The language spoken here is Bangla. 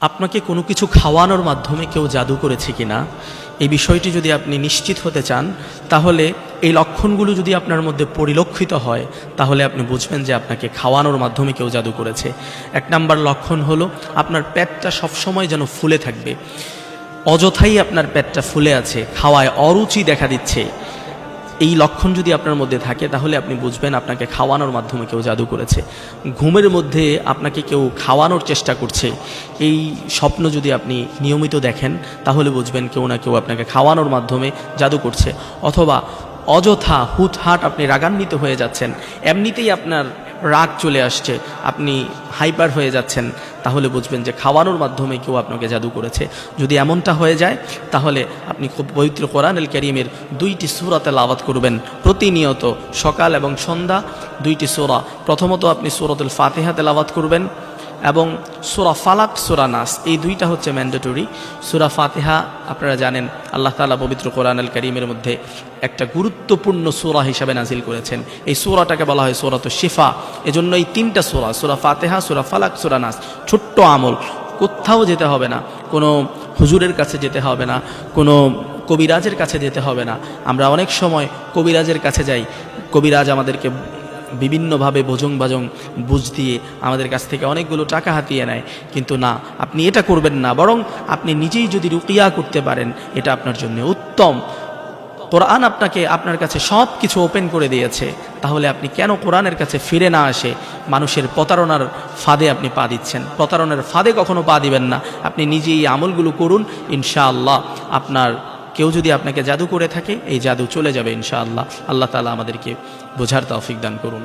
আপনাকে কোনো কিছু খাওয়ানোর মাধ্যমে কেউ জাদু করেছে কিনা এই বিষয়টি যদি আপনি নিশ্চিত হতে চান, তাহলে এই লক্ষণগুলো যদি আপনার মধ্যে পরিলক্ষিত হয় তাহলে আপনি বুঝবেন যে আপনাকে খাওয়ানোর মাধ্যমে কেউ জাদু করেছে। এক নাম্বার লক্ষণ হলো আপনার পেটটা সবসময় যেন ফুলে থাকবে, অযথাই আপনার পেটটা ফুলে আছে, খাওয়ায় অরুচি দেখা দিচ্ছে। এই লক্ষণ যদি আপনার মধ্যে থাকে তাহলে আপনি বুঝবেন আপনাকে খাওয়ানোর মাধ্যমে কেউ জাদু করেছে। ঘুমের মধ্যে আপনাকে কেউ খাওয়ানোর চেষ্টা করছে, এই স্বপ্ন যদি আপনি নিয়মিত দেখেন তাহলে বুঝবেন কেউ না কেউ আপনাকে খাওয়ানোর মাধ্যমে জাদু করছে। অথবা অযথা হুটহাট আপনি রাগান্বিত হয়ে যাচ্ছেন, এমনিতেই আপনার রাগ চলে আসছে, আপনি হাইপার হয়ে যাচ্ছেন, তাহলে বুঝবেন যে খাওয়ানোর মাধ্যমে কেউ আপনাকে জাদু করেছে। যদি এমনটা হয়ে যায় তাহলে আপনি খুব পবিত্র কোরআনুল কারীমের 2টি সূরা তেলাওয়াত করবেন প্রতিনিয়ত, সকাল এবং সন্ধ্যা 2টি সূরা। প্রথমত আপনি সূরাতুল ফাতিহা তেলাওয়াত করবেন এবং সূরা ফালাক, সূরা নাস, এই 2টা হচ্ছে ম্যান্ডেটরি। সূরা ফাতিহা আপনারা জানেন আল্লাহ তাআলা পবিত্র কোরআনুল কারীমের মধ্যে একটা গুরুত্বপূর্ণ সূরা হিসাবে নাজিল করেছেন। এই সূরাটাকে বলা হয় সূরাতুশ শিফা। এজন্য এই 3টা সূরা, সূরা ফাতিহা, সূরা ফালাক, সূরা নাস, ছোট্ট আমল, কোথাও যেতে হবে না, কোনো হুজুরের কাছে যেতে হবে না, কোনো কবিরাজের কাছে যেতে হবে না। আমরা অনেক সময় কবিরাজের কাছে যাই, কবিরাজ আমাদেরকে বিভিন্নভাবে ভোজং বাজং বুঝ দিয়ে আমাদের কাছ থেকে অনেকগুলো টাকা হাতিয়ে নেয়, কিন্তু না, আপনি এটা করবেন না, বরং আপনি নিজেই যদি রুকিয়া করতে পারেন এটা আপনার জন্য উত্তম। কোরআন আপনার কাছে সব কিছু ওপেন করে দিয়েছে, তাহলে আপনি কেন কোরআনের কাছে ফিরে না আসে মানুষের প্রতারণার ফাঁদে আপনি পা দিচ্ছেন? প্রতারণার ফাঁদে কখনো পা দিবেন না, আপনি নিজেই এই আমলগুলো করুন, ইনশাআল্লাহ আপনার কেউ যদি আপনাকে জাদু করে থাকে এই জাদু চলে যাবে ইনশাআল্লাহ। আল্লাহ তাআলা আমাদেরকে বোঝার তৌফিক দান করুন।